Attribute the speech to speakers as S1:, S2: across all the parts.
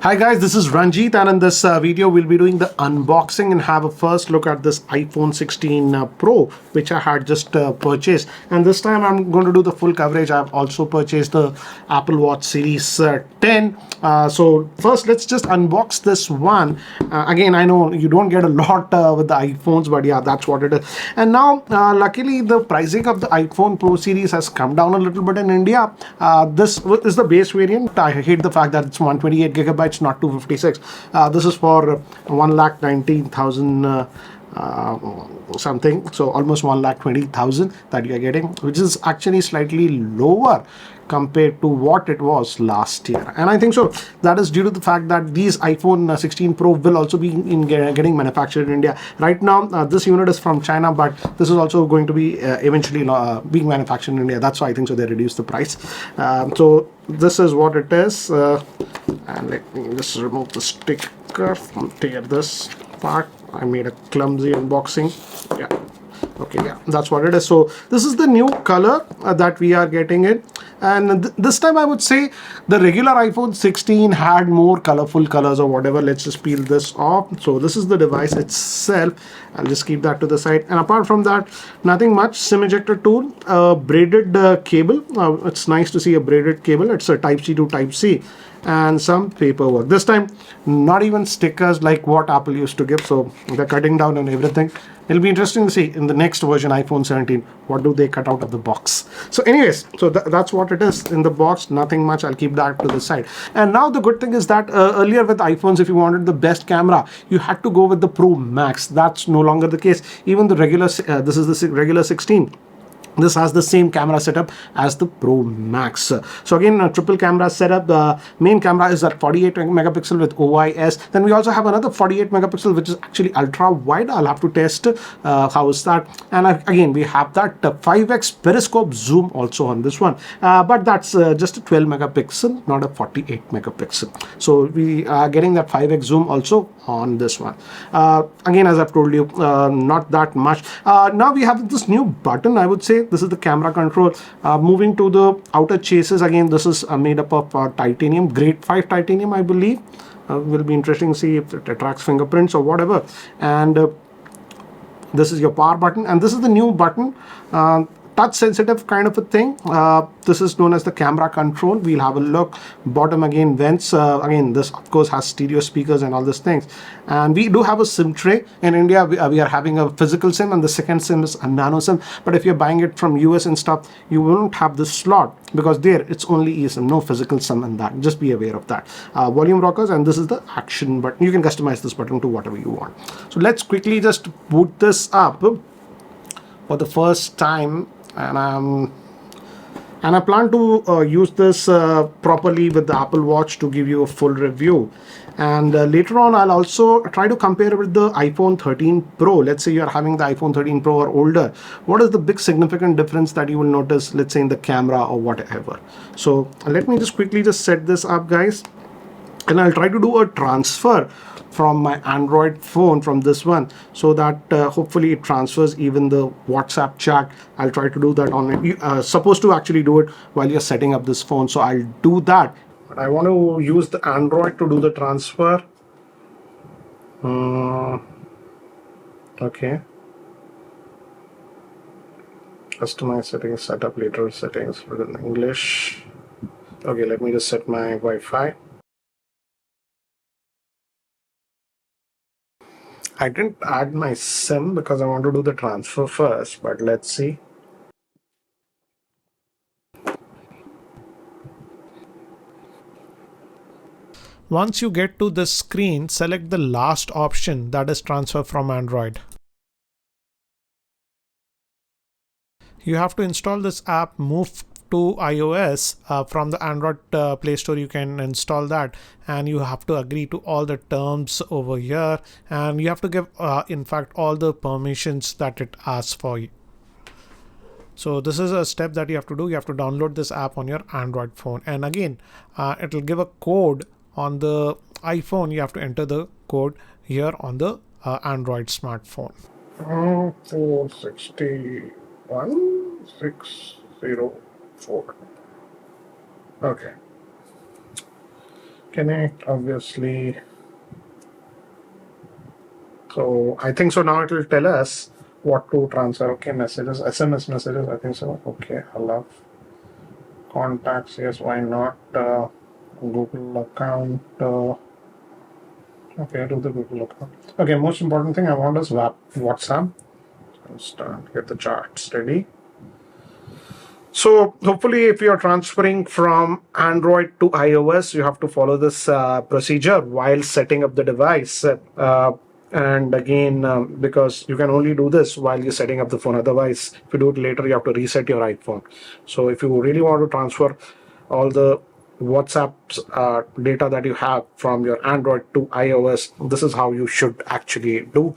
S1: Hi guys, this is Ranjit, and in this video we'll be doing the unboxing and have a first look at this iPhone 16 Pro, which I had just purchased. And this time I'm going to do the full coverage. I've also purchased the Apple Watch Series 10. So first let's just unbox this one. Again, I know you don't get a lot with the iPhones, but yeah, that's what it is. And now luckily the pricing of the iPhone Pro series has come down a little bit in India. This is the base variant. I hate the fact that it's 128 gigabytes, not 256. This is for 1,19,000 something, so almost 1,20,000 that you're getting, which is actually slightly lower compared to what it was last year. And I think so that is due to the fact that these iPhone 16 Pro will also be getting manufactured in India. Right now this unit is from China, but this is also going to be eventually being manufactured in India. That's why I think so they reduced the price. So this is what it is, and let me just remove the sticker, tear this part. I made a clumsy unboxing. Yeah, okay, yeah, that's what it is. So this is the new color that we are getting it, and this time I would say the regular iPhone 16 had more colorful colors or whatever. Let's just peel this off. So this is the device itself. I'll just keep that to the side, and apart from that, nothing much. SIM ejector tool, braided cable. It's nice to see a braided cable. It's a Type C to Type C, and some paperwork. This time not even stickers like what Apple used to give, so they're cutting down on everything. It'll be interesting to see in the next version, iPhone 17, what do they cut out of the box. So anyways, so that's what it is in the box. Nothing much. I'll keep that to the side. And now the good thing is that earlier with iPhones, if you wanted the best camera, you had to go with the Pro Max. That's no longer the case. Even the regular this is the regular 16. This has the same camera setup as the Pro Max. So again, a triple camera setup. The main camera is at 48 megapixel with OIS. Then we also have another 48 megapixel, which is actually ultra wide. I'll have to test how is that. And again, we have that 5x periscope zoom also on this one. But that's just a 12 megapixel, not a 48 megapixel. So we are getting that 5x zoom also on this one. Again, as I've told you, not that much. Now we have this new button, I would say. This is the camera control. Moving to the outer chases, again this is made up of titanium, grade 5 titanium, I believe. Will be interesting to see if it attracts fingerprints or whatever. And this is your power button, and this is the new button, touch sensitive kind of a thing. This is known as the camera control. We'll have a look. Bottom again vents. Again, this of course has stereo speakers and all these things. And we do have a SIM tray. In India we are having a physical SIM, and the second SIM is a nano SIM. But if you're buying it from US and stuff, you won't have this slot, because there it's only eSIM, no physical SIM in that. Just be aware of that. Volume rockers, and this is the action button. You can customize this button to whatever you want. So let's quickly just boot this up for the first time. And I plan to use this properly with the Apple Watch to give you a full review. And later on, I'll also try to compare it with the iPhone 13 Pro. Let's say you're having the iPhone 13 Pro or older. What is the big significant difference that you will notice, let's say in the camera or whatever? So let me just quickly just set this up, guys. And I'll try to do a transfer from my Android phone from this one, so that hopefully it transfers even the WhatsApp chat. I'll try to do that on it. Supposed to actually do it while you're setting up this phone, so I'll do that. But I want to use the Android to do the transfer. Okay. Customize settings, setup later settings within English. Okay, let me just set my Wi-Fi. I didn't add my SIM because I want to do the transfer first, but let's see.
S2: Once you get to this screen, select the last option, that is transfer from Android. You have to install this app, move to iOS. From the Android Play Store you can install that, and you have to agree to all the terms over here, and you have to give in fact all the permissions that it asks for you. So this is a step that you have to do. You have to download this app on your Android phone, and again it will give a code on the iPhone. You have to enter the code here on the Android smartphone.
S1: 461604. Okay. connect, obviously. So I think so now it will tell us what to transfer. Okay, messages, SMS messages, I think so. Okay, allow. Contacts, yes, why not? Google account. Okay, do the Google account. Okay, most important thing I want is WhatsApp. Let's get the charts ready. So hopefully if you're transferring from Android to iOS, you have to follow this procedure while setting up the device. And again, because you can only do this while you're setting up the phone. Otherwise, if you do it later, you have to reset your iPhone. So if you really want to transfer all the WhatsApp's data that you have from your Android to iOS, this is how you should actually do.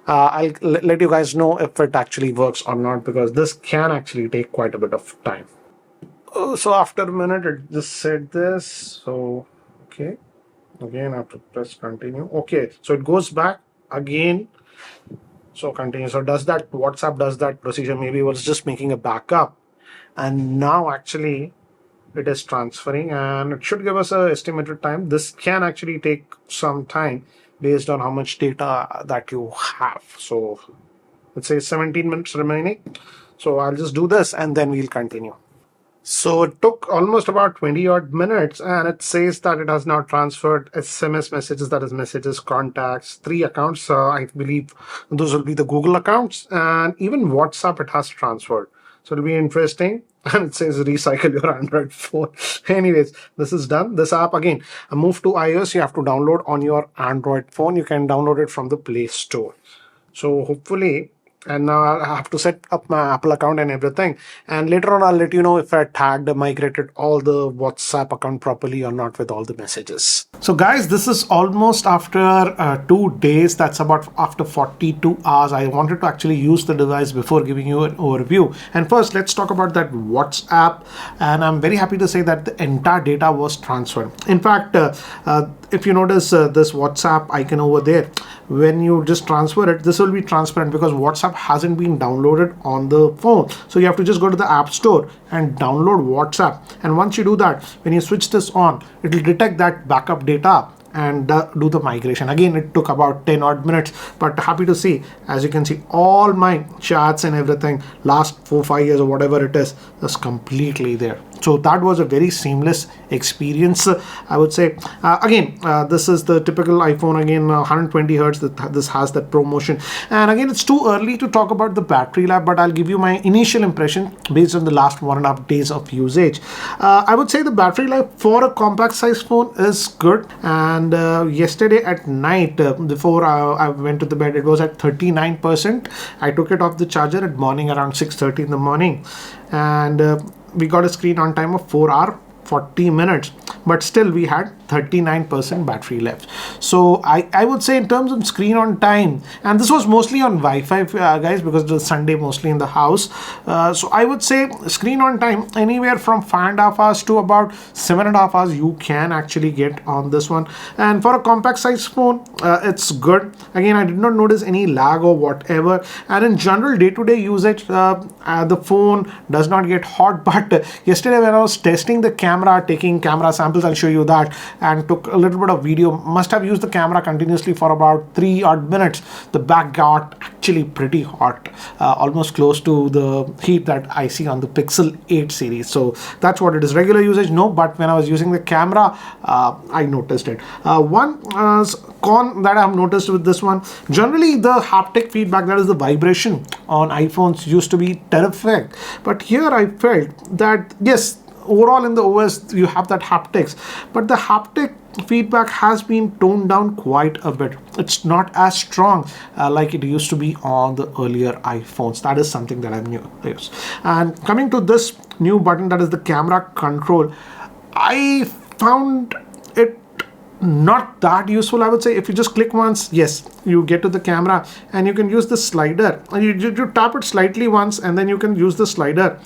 S1: I'll let you guys know if it actually works or not, because this can actually take quite a bit of time. Oh, so after a minute, it just said this. So, okay. Again, I have to press continue. Okay, so it goes back again. So continue. So does that WhatsApp does that procedure? Maybe it was just making a backup, and now actually it is transferring, and it should give us a estimated time. This can actually take some time based on how much data that you have. So let's say 17 minutes remaining. So I'll just do this and then we'll continue. So it took almost about 20 odd minutes, and it says that it has now transferred SMS messages, that is messages, contacts, 3 accounts. I believe those will be the Google accounts, and even WhatsApp it has transferred. So it'll be interesting. And it says recycle your Android phone. Anyways, this is done. This app again, a move to iOS, you have to download on your Android phone. You can download it from the Play Store. So hopefully, and now I have to set up my Apple account and everything. And later on, I'll let you know if I tagged, migrated all the WhatsApp account properly or not with all the messages. So guys, this is almost after 2 days. That's about after 42 hours. I wanted to actually use the device before giving you an overview. And first, let's talk about that WhatsApp. And I'm very happy to say that the entire data was transferred. In fact, if you notice this WhatsApp icon over there, when you just transfer it, this will be transparent because WhatsApp hasn't been downloaded on the phone. So you have to just go to the App Store and download WhatsApp. And once you do that, when you switch this on, it will detect that backup data and do the migration. Again, it took about 10 odd minutes, but happy to see, as you can see, all my chats and everything last 4-5 years or whatever it is completely there. So that was a very seamless experience, I would say. Again, this is the typical iPhone, again 120 hertz. This has that promotion, and again it's too early to talk about the battery life, but I'll give you my initial impression based on the last 1.5 days of usage. I would say the battery life for a compact size phone is good, and yesterday at night, before I went to the bed, it was at 39%. I took it off the charger at morning around 6:30 in the morning, and we got a screen on time of 4 hours 40 minutes, but still we had 39% battery left. So I would say in terms of screen on time, and this was mostly on Wi-Fi, guys, because it was Sunday mostly in the house. So I would say screen on time anywhere from 5.5 hours to about 7.5 hours you can actually get on this one. And for a compact size phone, it's good. Again, I did not notice any lag or whatever. And in general day-to-day usage, the phone does not get hot. But yesterday when I was testing the camera, taking camera samples, I'll show you that, and took a little bit of video, must have used the camera continuously for about 3 odd minutes. The back got actually pretty hot, almost close to the heat that I see on the Pixel 8 series. So that's what it is. Regular usage, no, but when I was using the camera, I noticed it. One con that I have noticed with this one, generally the haptic feedback, that is the vibration on iPhones, used to be terrific, but here I felt that yes, overall in the OS you have that haptics, but the haptic feedback has been toned down quite a bit. It's not as strong like it used to be on the earlier iPhones. That is something that I'm new. Yes. And coming to this new button, that is the camera control, I found it not that useful. I would say if you just click once, yes, you get to the camera, and you can use the slider, and you tap it slightly once, and then you can use the slider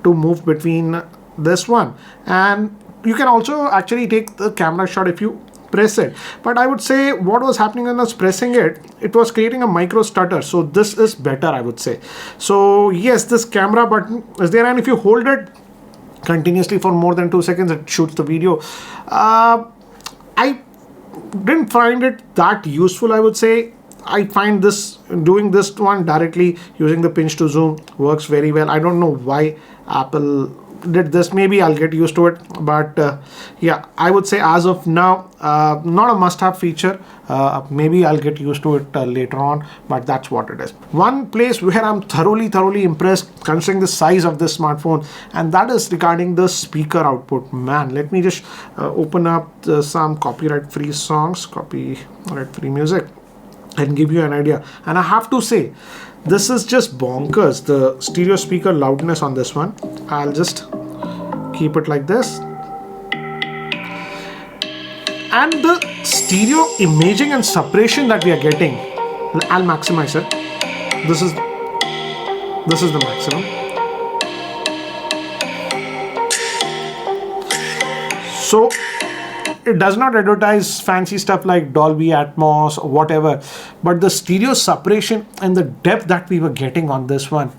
S1: to move between this one, and you can also actually take the camera shot if you press it. But I would say what was happening when I was pressing it, it was creating a micro stutter. So this is better, I would say. So yes, this camera button is there, and if you hold it continuously for more than 2 seconds, it shoots the video. I didn't find it that useful, I would say. I find this doing this one directly using the pinch to zoom works very well. I don't know why Apple did this. Maybe I'll get used to it, but yeah, I would say as of now, not a must-have feature. Maybe I'll get used to it later on, but that's what it is. One place where I'm thoroughly impressed considering the size of this smartphone, and that is regarding the speaker output. Man, let me just open up some copyright-free songs, copyright-free music, and give you an idea. And I have to say, this is just bonkers, the stereo speaker loudness on this one. I'll just keep it like this, and the stereo imaging and separation that we are getting, I'll maximize it. This is the maximum. So it does not advertise fancy stuff like Dolby Atmos or whatever, but the stereo separation and the depth that we were getting on this one,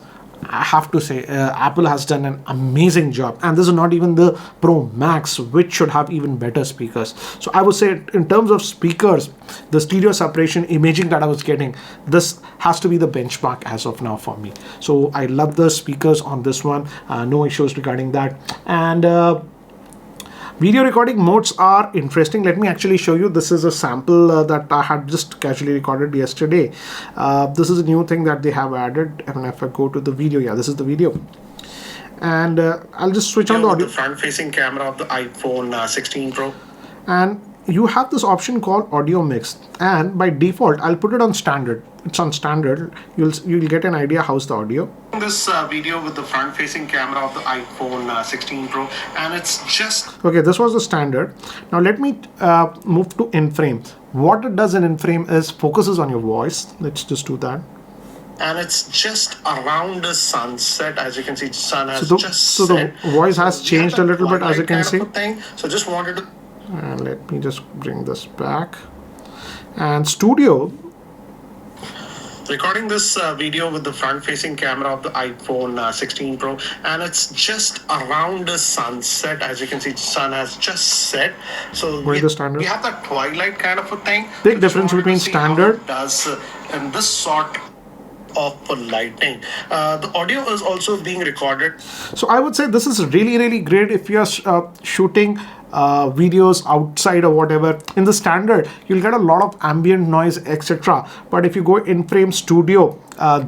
S1: I have to say, Apple has done an amazing job. And this is not even the Pro Max, which should have even better speakers. So I would say, in terms of speakers, the stereo separation imaging that I was getting, this has to be the benchmark as of now for me. So I love the speakers on this one. No issues regarding that. And video recording modes are interesting. Let me actually show you. This is a sample that I had just casually recorded yesterday. This is a new thing that they have added. And if I go to the video, yeah, this is the video. And I'll just switch on the audio.
S3: The front-facing camera of the iPhone 16 Pro.
S1: And you have this option called audio mix, and by default I'll put it on standard. It's on standard. You'll get an idea how's the audio.
S3: This video with the front-facing camera of the iPhone 16 Pro, and it's just
S1: okay. This was the standard. Now let me move to in-frame. What it does in in-frame is focuses on your voice. Let's just do that.
S3: And it's just around the sunset. As you can see, the sun has
S1: so the voice has changed a little bit, as you can see.
S3: So just wanted to.
S1: And let me just bring this back. And studio.
S3: Recording this video with the front-facing camera of the iPhone 16 Pro, and it's just around the sunset. As you can see, the sun has just set. So we have that twilight kind of a thing.
S1: Big difference between standard.
S3: Does in this sort of lighting. The audio is also being recorded.
S1: So I would say this is really great if you're shooting videos outside or whatever. In the standard, you'll get a lot of ambient noise, etc. But if you go in frame studio,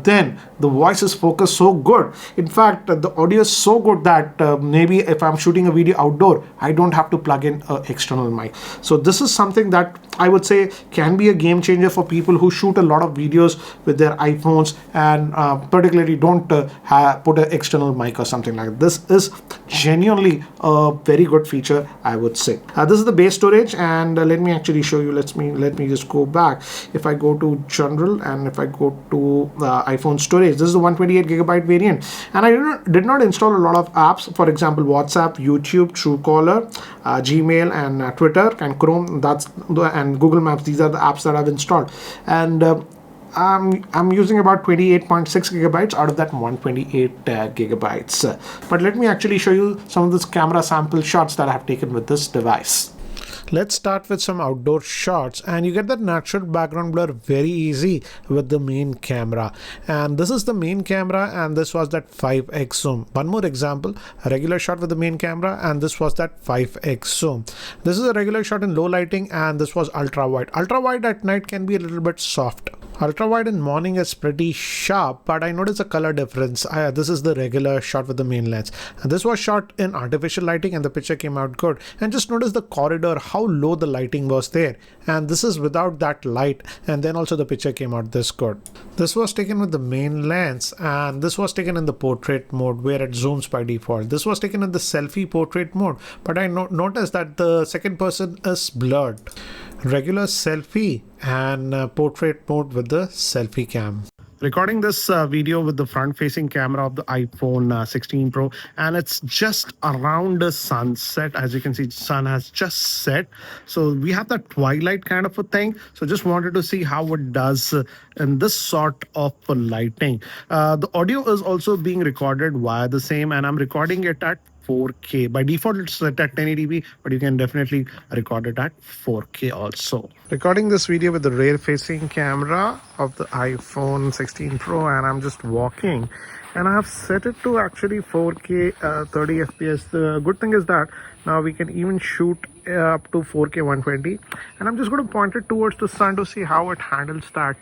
S1: then the voice is focused so good. In fact, the audio is so good that maybe if I'm shooting a video outdoor, I don't have to plug in an external mic. So this is something that I would say can be a game changer for people who shoot a lot of videos with their iPhones and particularly don't put an external mic or something like that. This is genuinely a very good feature, I would say. This is the base storage, and let me actually show you. Let me just go back. If I go to general and if I go to iPhone storage, this is the 128GB variant, and I did not install a lot of apps. For example, WhatsApp, YouTube, Truecaller, Gmail, and Twitter and Chrome. And Google Maps. These are the apps that I've installed, and I'm using about 28.6GB out of that 128GB. But let me actually show you some of this camera sample shots that I have taken with this device. Let's start with some outdoor shots, and you get that natural background blur very easy with the main camera. And this is the main camera, and this was that 5x zoom. One more example, a regular shot with the main camera, and this was that 5x zoom. This is a regular shot in low lighting, and this was ultra wide. Ultra wide at night can be a little bit soft. Ultra wide in morning is pretty sharp, but I noticed a color difference. This is the regular shot with the main lens, and this was shot in artificial lighting, and the picture came out good. And just notice the corridor, how low the lighting was there, and this is without that light, and then also the picture came out this good. This was taken with the main lens, and this was taken in the portrait mode where it zooms by default. This was taken in the selfie portrait mode, but I noticed that the second person is blurred. Regular selfie and portrait mode with the selfie cam. Recording this video with the front-facing camera of the iPhone 16 Pro, and it's just around the sunset. As you can see, the sun has just set. So we have that twilight kind of a thing. So just wanted to see how it does in this sort of lighting. The audio is also being recorded via the same, and I'm recording it at 4K. By default, it's set at 1080p, but you can definitely record it at 4K also. Recording this video with the rear-facing camera of the iPhone 16 Pro, and I'm just walking, and I have set it to actually 4K 30 FPS. The good thing is that now we can even shoot up to 4K 120, and I'm just going to point it towards the sun to see how it handles that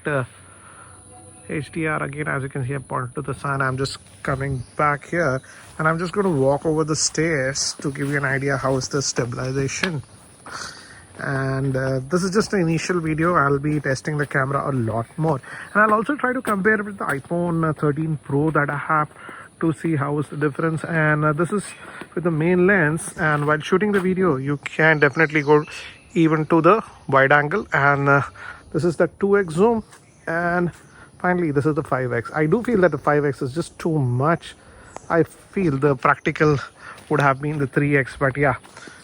S1: HDR. Again, as you can see, I pointed to the sun. I'm just coming back here, and I'm just going to walk over the stairs to give you an idea how is the stabilization. And this is just an initial video. I'll be testing the camera a lot more, and I'll also try to compare it with the iPhone 13 Pro that I have to see how is the difference. And this is with the main lens, and while shooting the video you can definitely go even to the wide angle, and this is the 2x zoom, and finally this is the 5x. I do feel that the 5x is just too much. I feel the practical would have been the 3x, but yeah,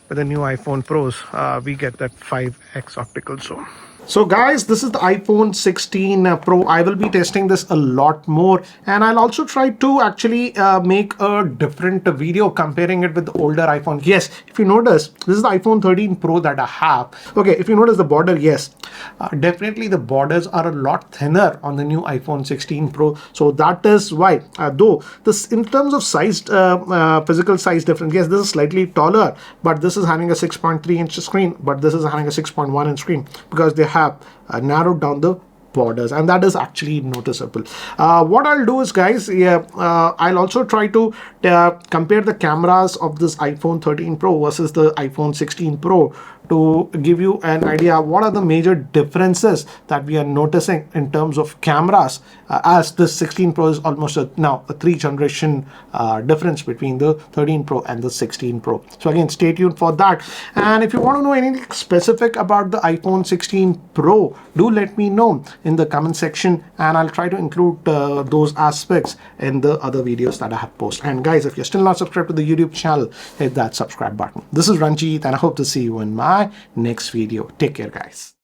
S1: with the new iPhone Pros we get that 5x optical zoom. So guys, this is the iPhone 16 Pro. I will be testing this a lot more, and I'll also try to actually make a different video comparing it with the older iPhone. Yes, if you notice, this is the iPhone 13 Pro that I have. Okay, if you notice the border, yes, definitely the borders are a lot thinner on the new iPhone 16 Pro. So that is why, though this in terms of size, physical size difference, yes, this is slightly taller, but this is having a 6.3-inch screen, but this is having a 6.1-inch screen, because they have narrowed down the borders, and that is actually noticeable. What I'll do is, guys, I'll also try to compare the cameras of this iPhone 13 Pro versus the iPhone 16 Pro to give you an idea what are the major differences that we are noticing in terms of cameras, as the 16 Pro is almost now a 3-generation difference between the 13 Pro and the 16 Pro. So again, stay tuned for that. And if you want to know anything specific about the iPhone 16 Pro, do let me know in the comment section, and I'll try to include those aspects in the other videos that I have posted. And guys, if you're still not subscribed to the YouTube channel, hit that subscribe button. This is Ranjit, and I hope to see you in my next video. Take care, guys.